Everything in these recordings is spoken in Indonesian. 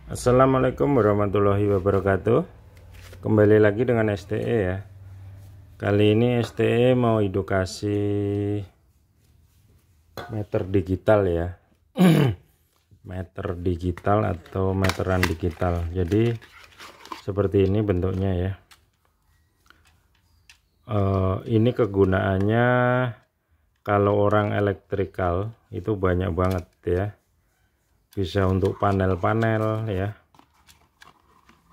Assalamualaikum warahmatullahi wabarakatuh. Kembali lagi dengan STE ya. Kali ini STE mau edukasi meter digital ya. Meter digital atau meteran digital. Jadi seperti ini bentuknya ya. Ini kegunaannya kalau orang elektrikal itu banyak banget ya. Bisa untuk panel-panel ya,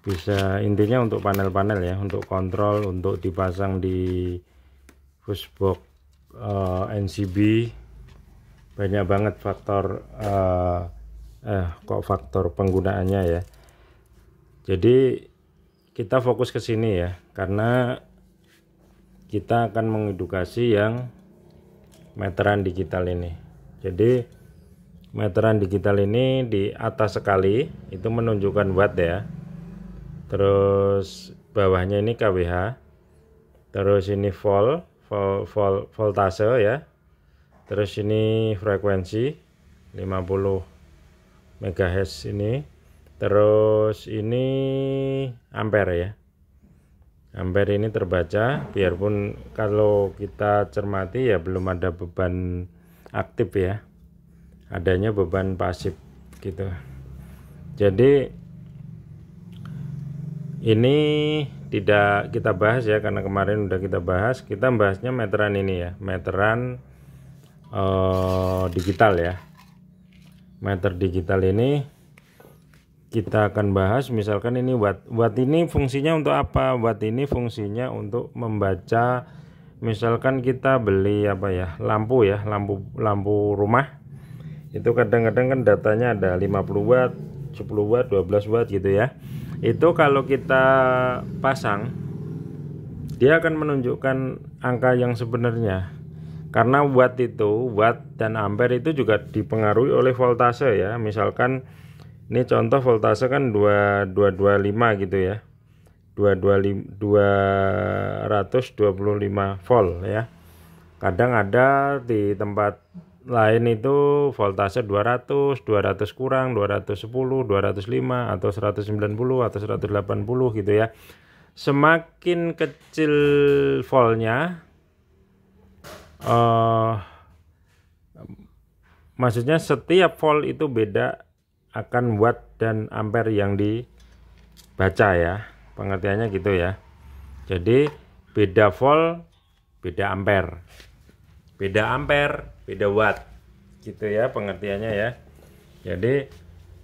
bisa intinya untuk panel-panel ya, untuk kontrol, untuk dipasang di fusebox NCB. Banyak banget faktor faktor penggunaannya ya. Jadi kita fokus ke sini ya, karena kita akan mengedukasi yang meteran digital ini. Jadi meteran digital ini di atas sekali itu menunjukkan watt ya, terus bawahnya ini kWh, terus ini voltase ya, terus ini frekuensi 50 MHz ini, terus ini ampere ya. Ampere ini terbaca, biarpun kalau kita cermati ya belum ada beban aktif ya, adanya beban pasif gitu. Jadi ini tidak kita bahas ya, karena kemarin udah kita bahas. Kita bahasnya meteran ini ya, meteran digital ya. Meter digital ini kita akan bahas, misalkan ini watt. Watt ini fungsinya untuk apa? Watt ini fungsinya untuk membaca, misalkan kita beli apa ya, lampu ya, lampu rumah. Itu kadang-kadang kan datanya ada 50 watt, 10 watt, 12 watt gitu ya. Itu kalau kita pasang, dia akan menunjukkan angka yang sebenarnya. Karena watt itu, watt dan ampere itu juga dipengaruhi oleh voltase ya. Misalkan ini contoh voltase kan 225 gitu ya. 225 volt ya. Kadang ada di tempat lain itu voltase 200 kurang, 210, 205 atau 190 atau 180 gitu ya. Semakin kecil voltnya, maksudnya setiap volt itu beda akan watt dan ampere yang dibaca ya, pengertiannya gitu ya. Jadi beda volt beda ampere, beda ampere beda watt gitu ya pengertiannya ya. Jadi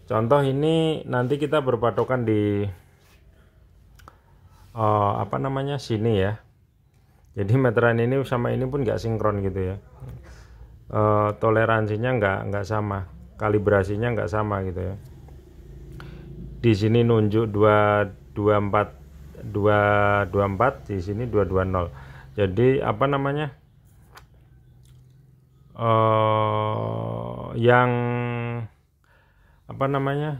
contoh ini nanti kita berpatokan di sini ya. Jadi meteran ini sama ini pun nggak sinkron gitu ya. Toleransinya nggak sama, kalibrasinya nggak sama gitu ya. Di sini nunjuk 224, di sini 220. Jadi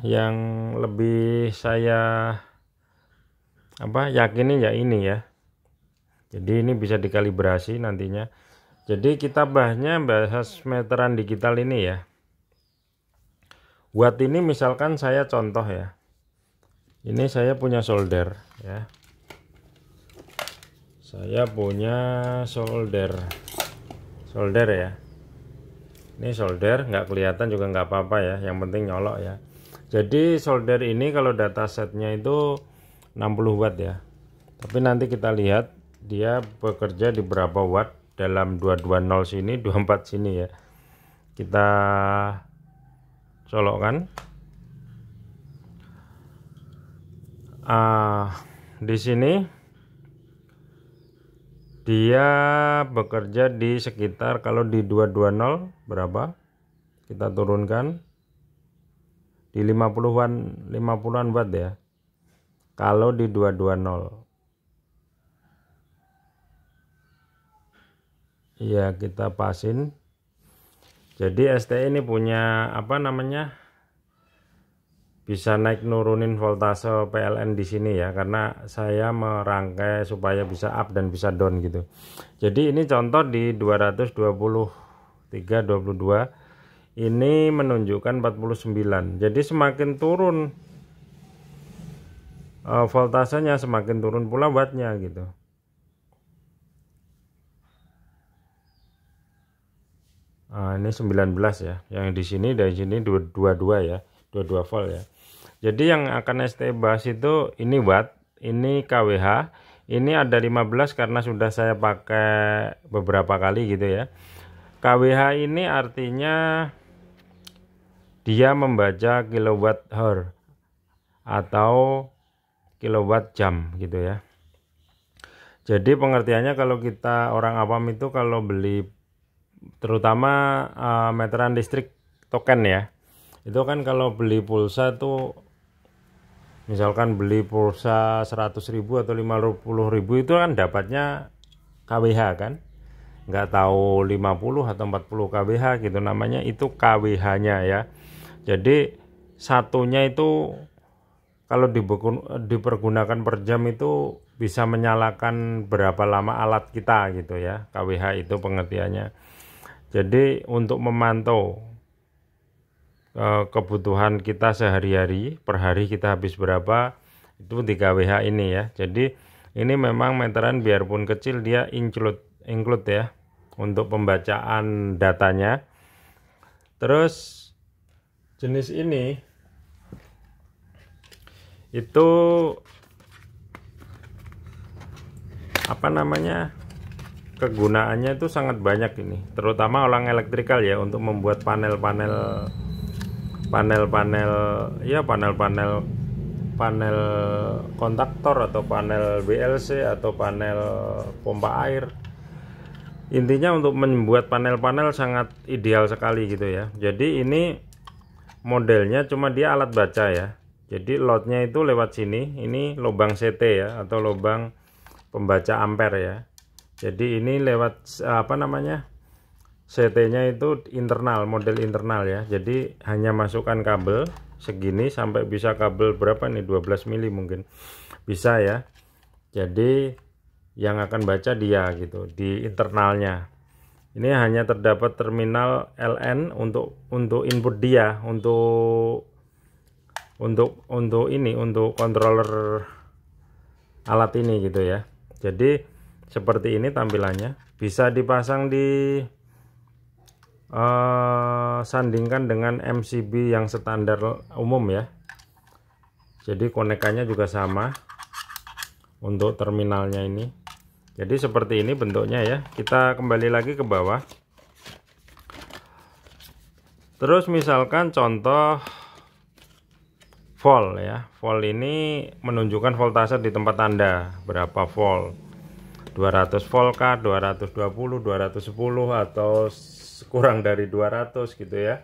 yang lebih saya yakini ya ini ya. Jadi ini bisa dikalibrasi nantinya. Jadi kita bahas meteran digital ini ya. Watt ini misalkan saya contoh ya. Ini saya punya solder ya. Saya punya solder ya. Ini solder, nggak kelihatan juga nggak apa-apa ya, yang penting nyolok ya. Jadi solder ini kalau data setnya itu 60 watt ya. Tapi nanti kita lihat dia bekerja di berapa watt dalam 220 sini, 24 sini ya. Kita colokkan. Di sini dia bekerja di sekitar, kalau di 220 berapa, kita turunkan di 50-an watt ya. Kalau di 220 ya kita pasin. Jadi STE ini punya bisa naik nurunin voltase PLN di sini ya, karena saya merangkai supaya bisa up dan bisa down gitu. Jadi ini contoh di 223/22 ini menunjukkan 49. Jadi semakin turun voltasenya semakin turun pula wattnya gitu. Nah, ini 19 ya, yang di sini dari sini 22 ya, 22 volt ya. Jadi yang akan ST bahas itu ini watt, ini kWh, ini ada 15 karena sudah saya pakai beberapa kali gitu ya. kWh ini artinya dia membaca kilowatt hour atau kilowatt jam gitu ya. Jadi pengertiannya kalau kita orang awam itu kalau beli terutama meteran listrik token ya, itu kan kalau beli pulsa tuh misalkan beli pulsa 100.000 atau 50.000 itu kan dapatnya kWh kan, nggak tahu 50 atau 40 kWh gitu, namanya itu kWh nya ya. Jadi satunya itu kalau dipergunakan per jam itu bisa menyalakan berapa lama alat kita gitu ya, kWh itu pengertiannya. Jadi untuk memantau kebutuhan kita sehari-hari, per hari kita habis berapa, itu di kWh ini ya. Jadi ini memang meteran biarpun kecil dia include ya untuk pembacaan datanya. Terus jenis ini itu apa namanya, kegunaannya itu sangat banyak ini, terutama orang elektrikal ya, untuk membuat panel kontaktor atau panel BLC atau panel pompa air. Intinya untuk membuat panel-panel sangat ideal sekali gitu ya. Jadi ini modelnya cuma dia alat baca ya. Jadi loadnya itu lewat sini, ini lubang CT ya atau lubang pembaca ampere ya. Jadi ini lewat apa namanya, CT-nya itu internal, model internal ya. Jadi hanya masukkan kabel segini sampai bisa kabel berapa nih, 12 mili mungkin bisa ya. Jadi yang akan baca dia gitu di internalnya. Ini hanya terdapat terminal LN untuk input dia, untuk controller alat ini gitu ya. Jadi seperti ini tampilannya, bisa dipasang di sandingkan dengan MCB yang standar umum ya. Jadi konekannya juga sama untuk terminalnya ini. Jadi seperti ini bentuknya ya. Kita kembali lagi ke bawah. Terus misalkan contoh volt ya. Volt ini menunjukkan voltase di tempat Anda berapa volt. 200 volt kah, 220, 210 atau kurang dari 200 gitu ya.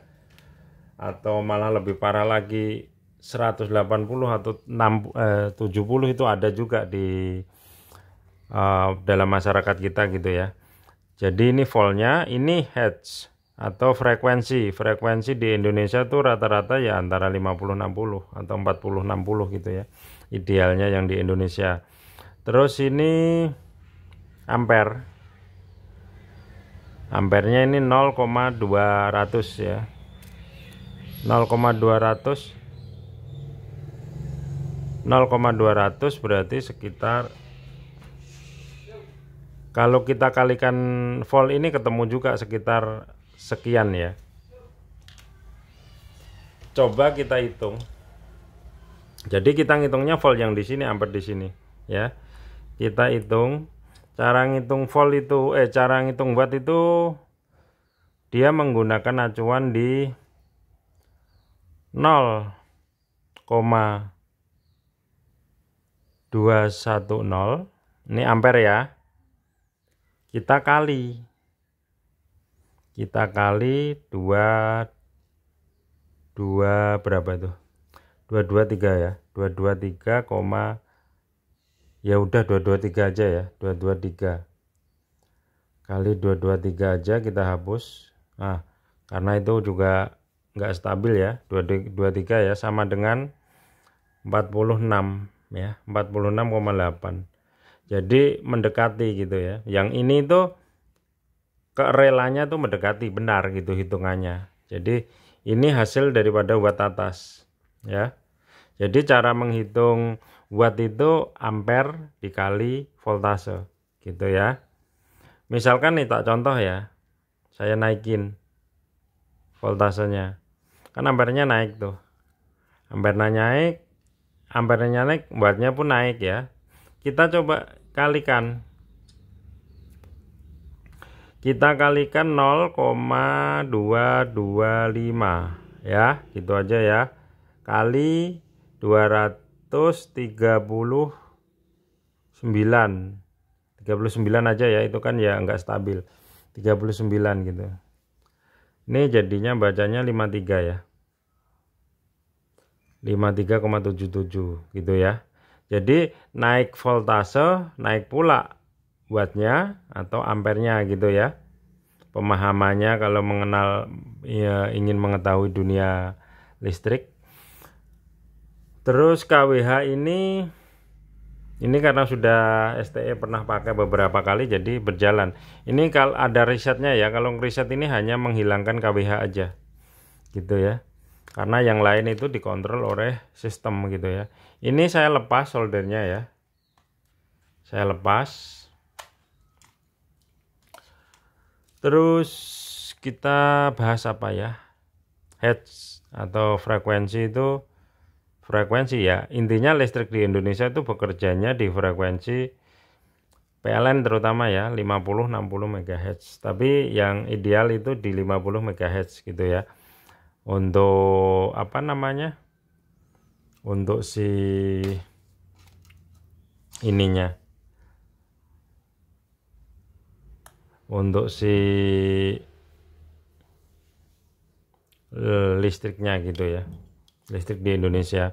Atau malah lebih parah lagi 180 atau 70 itu ada juga di dalam masyarakat kita gitu ya. Jadi ini voltnya, ini hertz atau frekuensi di Indonesia tuh rata-rata ya antara 50-60 atau 40-60 gitu ya, idealnya yang di Indonesia. Terus ini ampere, ampernya ini 0,200 ya, 0,200 berarti sekitar, kalau kita kalikan volt ini ketemu juga sekitar sekian ya. Coba kita hitung. Jadi kita ngitungnya volt yang di sini, ampere di sini ya. Kita hitung, cara ngitung volt itu cara ngitung watt itu dia menggunakan acuan di 0,210. Ini ampere ya. Kita kali 2 berapa itu, 223 ya, 223, ya udah 223 aja ya, 223 kali 223 aja kita hapus. Nah, karena itu juga nggak stabil ya, 223 ya, sama dengan 46 ya, 46,8. Jadi mendekati gitu ya. Yang ini tuh kerelanya tuh mendekati benar gitu hitungannya. Jadi ini hasil daripada watt atas ya. Jadi cara menghitung watt itu ampere dikali voltase gitu ya. Misalkan nih tak contoh ya, saya naikin voltasenya, kan ampernya naik tuh, ampernya naik, wattnya pun naik ya. Kita coba kalikan, kita kalikan 0,225 ya, gitu aja ya, kali 239 aja ya, itu kan ya enggak stabil, 39 gitu. Ini jadinya bacanya 53 ya, 53,77 gitu ya. Jadi naik voltase, naik pula wattnya atau ampernya gitu ya. Pemahamannya kalau mengenal ya, ingin mengetahui dunia listrik. Terus kWh ini karena sudah STE pernah pakai beberapa kali jadi berjalan. Ini kalau ada risetnya ya, kalau riset ini hanya menghilangkan kWh aja gitu ya, karena yang lain itu dikontrol oleh sistem gitu ya. Ini saya lepas soldernya ya, saya lepas. Terus kita bahas apa ya, hertz atau frekuensi. Itu frekuensi ya, intinya listrik di Indonesia itu bekerjanya di frekuensi PLN terutama ya, 50-60 MHz, tapi yang ideal itu di 50 MHz gitu ya. Untuk apa namanya, untuk si ininya, untuk si listriknya gitu ya, listrik di Indonesia.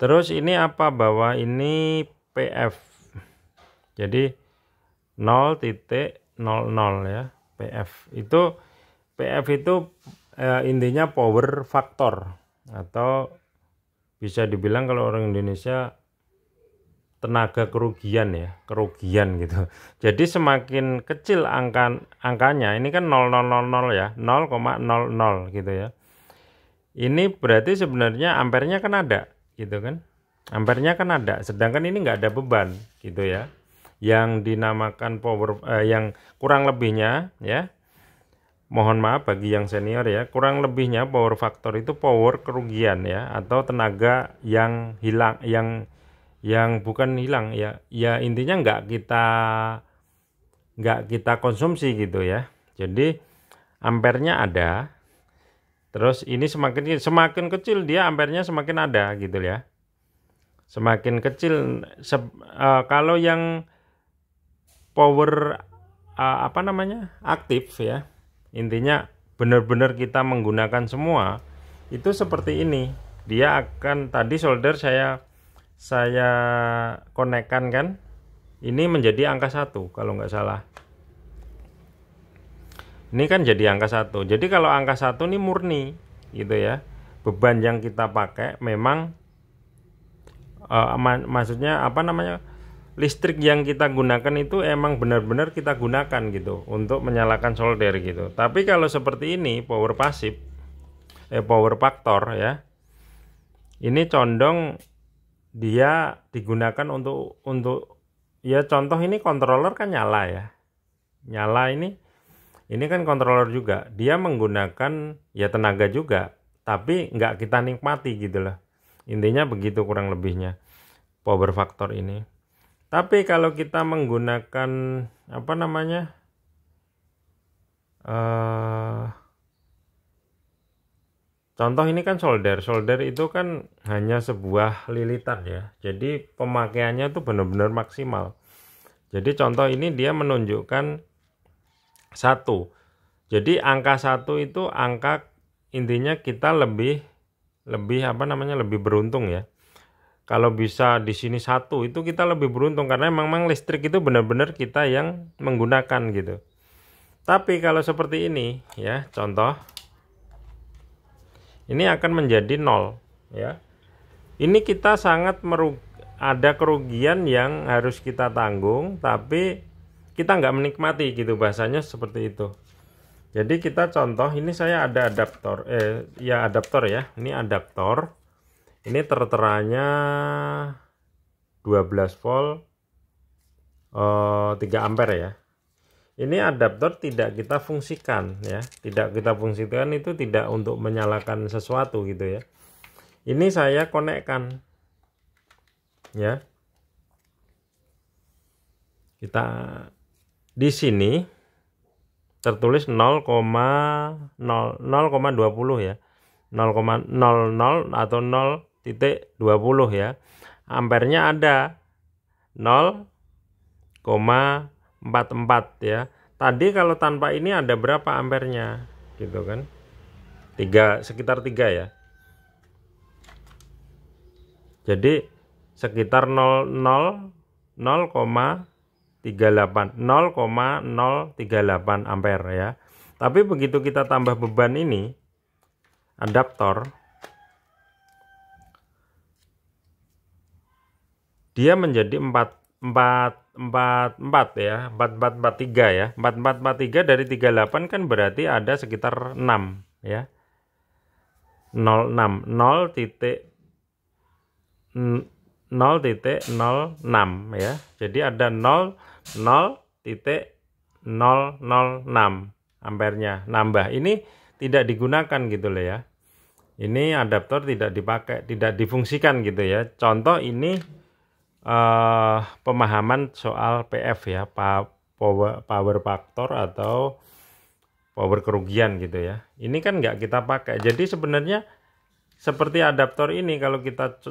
Terus ini apa, bahwa ini PF, jadi 0,00 ya, PF itu intinya power factor, atau bisa dibilang kalau orang Indonesia tenaga kerugian ya, kerugian gitu. Jadi semakin kecil angkanya, ini kan 0,000 ya, 0,00 gitu ya. Ini berarti sebenarnya ampernya kan ada gitu kan, ampernya kan ada, sedangkan ini nggak ada beban gitu ya. Yang dinamakan power yang kurang lebihnya ya, mohon maaf bagi yang senior ya, kurang lebihnya power factor itu power kerugian ya, atau tenaga yang hilang, yang bukan hilang ya, ya intinya nggak kita konsumsi gitu ya. Jadi ampernya ada, terus ini semakin kecil dia ampernya semakin ada gitu ya, semakin kecil. Kalau yang power apa namanya, aktif ya, intinya benar-benar kita menggunakan semua, itu seperti ini. Dia akan, tadi solder saya konekkan kan, ini menjadi angka 1 kalau nggak salah. Ini kan jadi angka 1. Jadi kalau angka 1 ini murni gitu ya, beban yang kita pakai memang maksudnya apa namanya, listrik yang kita gunakan itu emang benar-benar kita gunakan gitu untuk menyalakan solder gitu. Tapi kalau seperti ini power pasif, power factor ya, ini condong dia digunakan untuk ya, contoh ini controller kan nyala ya, nyala ini kan controller juga, dia menggunakan ya tenaga juga, tapi nggak kita nikmati gitu lah. Intinya begitu kurang lebihnya power factor ini. Tapi kalau kita menggunakan apa namanya, contoh ini kan solder itu kan hanya sebuah lilitan ya, jadi pemakaiannya tuh benar-benar maksimal. Jadi contoh ini dia menunjukkan 1, jadi angka 1 itu angka, intinya kita lebih apa namanya, lebih beruntung ya. Kalau bisa di sini 1 itu kita lebih beruntung, karena memang listrik itu benar-benar kita yang menggunakan gitu. Tapi kalau seperti ini ya, contoh ini akan menjadi 0 ya. Ini kita sangat ada kerugian yang harus kita tanggung, tapi kita nggak menikmati gitu, bahasanya seperti itu. Jadi kita contoh, ini saya ada adaptor ya, ini adaptor. Ini terteranya 12 volt 3 ampere ya. Ini adaptor tidak kita fungsikan ya, tidak kita fungsikan, itu tidak untuk menyalakan sesuatu gitu ya. Ini saya konekkan ya. Kita di sini tertulis 0,20 ya. 0,00 atau 0,20 ya. Ampernya ada 0,44 ya. Tadi kalau tanpa ini ada berapa ampernya gitu kan? Sekitar 3 ya. Jadi sekitar 0,038 ampere ya. Tapi begitu kita tambah beban ini adaptor, dia menjadi 443 ya. 4443 dari 38 kan berarti ada sekitar 6 ya. 0,06 ya. Jadi ada 0,006 ampernya nambah. Ini tidak digunakan gitu loh ya. Ini adaptor tidak dipakai, tidak difungsikan gitu ya. Contoh ini pemahaman soal PF ya, power factor atau power kerugian gitu ya. Ini kan nggak kita pakai. Jadi sebenarnya seperti adaptor ini kalau kita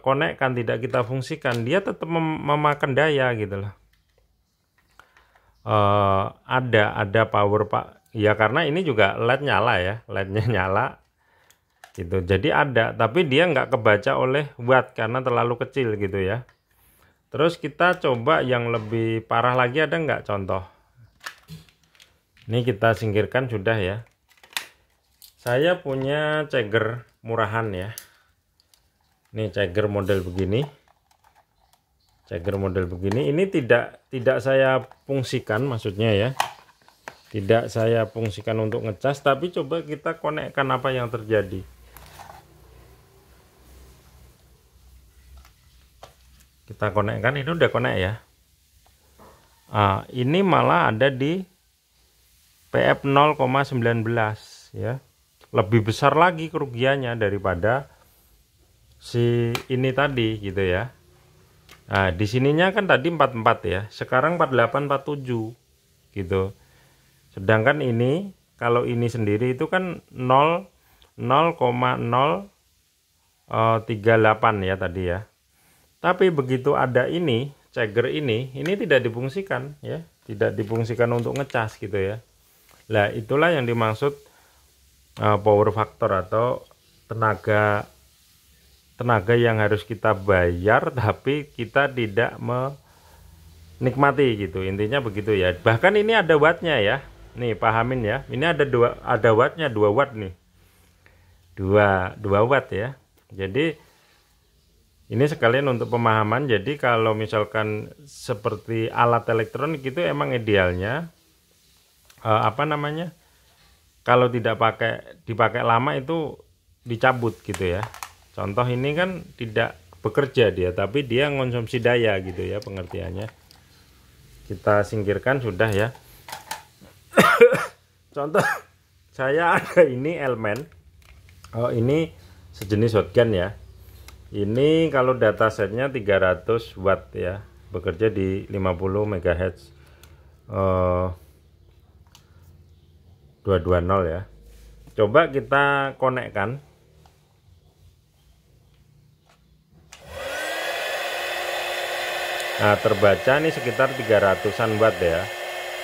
konekkan, tidak kita fungsikan, dia tetap memakan daya gitu loh. Ada power ya, karena ini juga LED nyala ya, LED-nya nyala gitu. Jadi ada, tapi dia nggak kebaca oleh watt karena terlalu kecil gitu ya. Terus kita coba yang lebih parah lagi, ada nggak contoh? Ini kita singkirkan sudah ya. Saya punya ceger murahan ya. Ini ceger model begini. Ceger model begini. Ini tidak saya fungsikan, maksudnya ya. Tidak saya fungsikan untuk ngecas, tapi coba kita konekkan apa yang terjadi. Kita konekkan, ini udah konek ya. Ini malah ada di PF 0,19 ya. Lebih besar lagi kerugiannya daripada si ini tadi gitu ya. Nah, di sininya kan tadi 44 ya. Sekarang 48 47 gitu. Sedangkan ini kalau ini sendiri itu kan 0,038 ya tadi ya. Tapi begitu ada ini, ceger ini tidak difungsikan ya, tidak difungsikan untuk ngecas gitu ya. Nah, itulah yang dimaksud power factor atau tenaga yang harus kita bayar tapi kita tidak menikmati gitu. Intinya begitu ya. Bahkan ini ada wattnya ya. Nih, pahamin ya. Ini ada wattnya, 2 watt nih. 2 watt ya. Jadi ini sekalian untuk pemahaman. Jadi kalau misalkan seperti alat elektronik itu emang idealnya kalau tidak dipakai lama itu dicabut gitu ya. Contoh ini kan tidak bekerja dia, tapi dia mengonsumsi daya gitu ya pengertiannya. Kita singkirkan sudah ya. Contoh saya ada ini elemen. Ini sejenis shotgun ya. Ini kalau datasetnya 300 watt ya, bekerja di 50 MHz 220 ya. Coba kita konekkan. Nah, terbaca nih sekitar 300-an watt ya.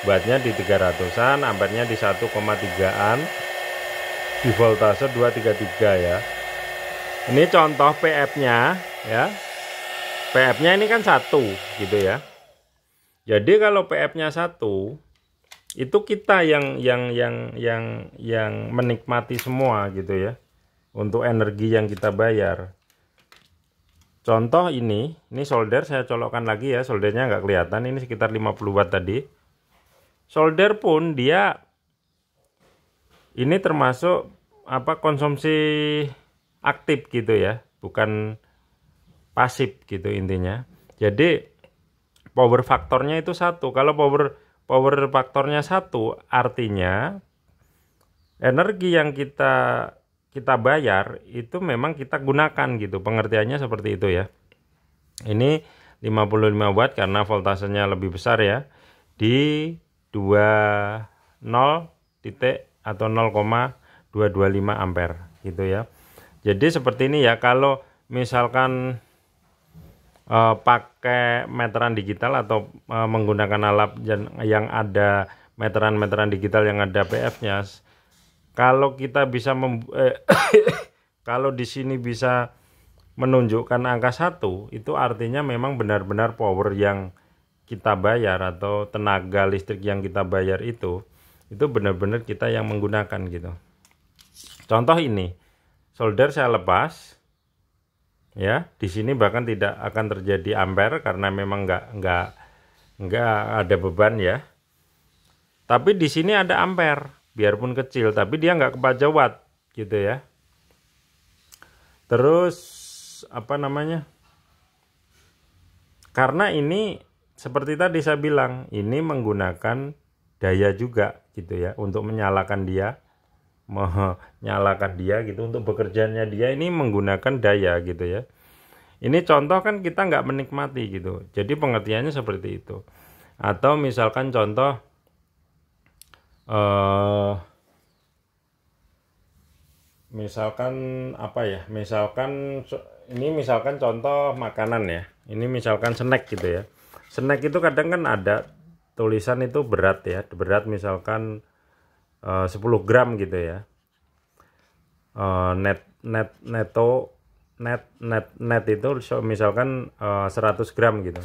Wattnya di 300-an, ampernya di 1,3an, di voltase 233 ya. Ini contoh PF-nya ya. PF-nya ini kan 1 gitu ya. Jadi kalau PF-nya 1 itu kita yang menikmati semua gitu ya. Untuk energi yang kita bayar. Contoh ini solder, saya colokkan lagi ya. Soldernya nggak kelihatan, ini sekitar 50 watt tadi. Solder pun dia ini termasuk konsumsi aktif gitu ya, bukan pasif gitu intinya. Jadi power faktornya itu 1. Kalau power faktornya 1 artinya energi yang kita bayar itu memang kita gunakan gitu. Pengertiannya seperti itu ya. Ini 55 watt karena voltasenya lebih besar ya. Di 20 titik atau 0,225 ampere gitu ya. Jadi seperti ini ya. Kalau misalkan pakai meteran digital atau menggunakan alat yang ada meteran digital yang ada PF-nya, kalau kita bisa kalau di sini bisa menunjukkan angka 1, itu artinya memang benar-benar power yang kita bayar atau tenaga listrik yang kita bayar itu benar-benar kita yang menggunakan gitu. Contoh ini, solder saya lepas ya, di sini bahkan tidak akan terjadi ampere karena memang nggak ada beban ya. Tapi di sini ada ampere, biarpun kecil, tapi dia nggak kebaca watt gitu ya. Terus apa namanya? Karena ini seperti tadi saya bilang, ini menggunakan daya juga gitu ya untuk menyalakan dia gitu, untuk bekerjanya dia ini menggunakan daya gitu ya. Ini contoh kan kita nggak menikmati gitu, jadi pengertiannya seperti itu. Atau misalkan contoh misalkan apa ya, misalkan ini misalkan contoh makanan ya, ini misalkan snack gitu ya. Snack itu kadang kan ada tulisan itu berat ya, berat misalkan 10 gram gitu ya. Net itu misalkan 100 gram gitu.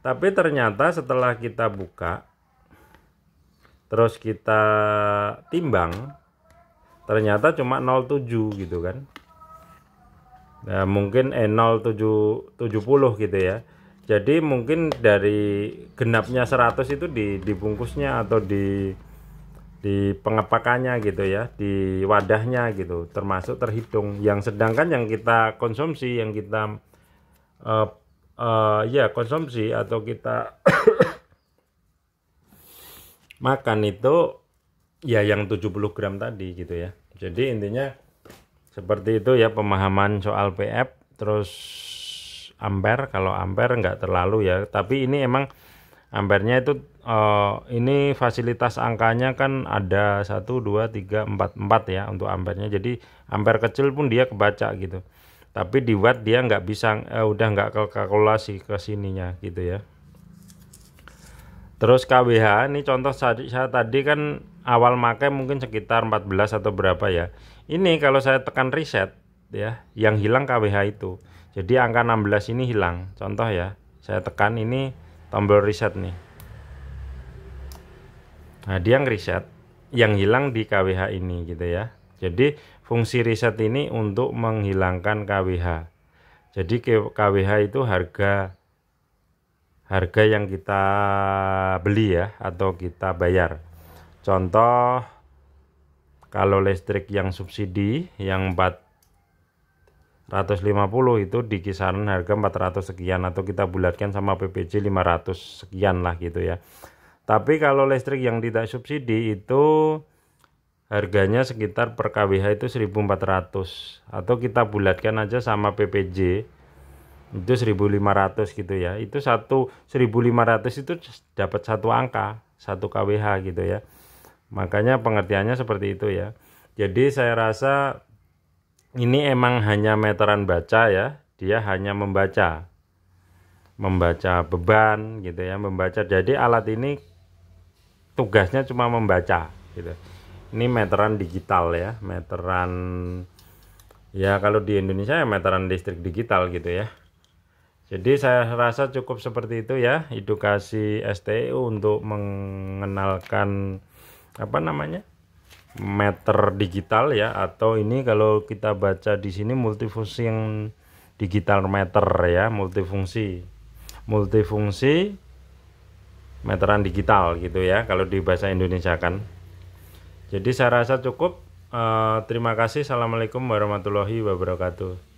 Tapi ternyata setelah kita buka terus kita timbang, ternyata cuma 0,7 gitu kan. Nah, mungkin 0,770 gitu ya. Jadi mungkin dari genapnya 100 itu dibungkusnya atau di pengepakannya gitu ya, di wadahnya gitu, termasuk terhitung. Yang sedangkan yang kita konsumsi, yang kita konsumsi atau kita makan itu ya yang 70 gram tadi gitu ya. Jadi intinya seperti itu ya pemahaman soal PF. Terus ampere, kalau ampere nggak terlalu ya, tapi ini emang ampernya itu ini fasilitas angkanya kan ada 1, 2, 3, 4 ya untuk ampernya. Jadi ampere kecil pun dia kebaca gitu, tapi di watt dia nggak bisa, udah nggak kalkulasi ke sininya gitu ya. Terus kWh ini contoh saya tadi kan awal pakai mungkin sekitar 14 atau berapa ya. Ini kalau saya tekan reset ya, yang hilang kWh itu. Jadi angka 16 ini hilang. Contoh ya, saya tekan ini tombol reset nih. Nah, dia ngereset, yang hilang di kWh ini gitu ya. Jadi fungsi reset ini untuk menghilangkan kWh. Jadi kWh itu harga yang kita beli ya atau kita bayar. Contoh kalau listrik yang subsidi yang 450 itu di kisaran harga 400 sekian, atau kita bulatkan sama PPJ 500 sekian lah gitu ya. Tapi kalau listrik yang tidak subsidi itu harganya sekitar per kWh itu 1400, atau kita bulatkan aja sama PPJ itu 1500 gitu ya. Itu 1500 itu dapat satu angka, 1 kWh gitu ya. Makanya pengertiannya seperti itu ya. Jadi saya rasa ini emang hanya meteran baca ya, dia hanya membaca beban gitu ya, membaca. Jadi alat ini tugasnya cuma membaca gitu. Ini meteran digital ya, meteran ya kalau di Indonesia ya meteran listrik digital gitu ya. Jadi saya rasa cukup seperti itu ya, edukasi STU untuk mengenalkan apa namanya, meter digital ya, atau ini kalau kita baca di sini multifungsi yang digital meter ya, multifungsi meteran digital gitu ya kalau di bahasa Indonesia kan. Jadi saya rasa cukup. Terima kasih. Assalamualaikum warahmatullahi wabarakatuh.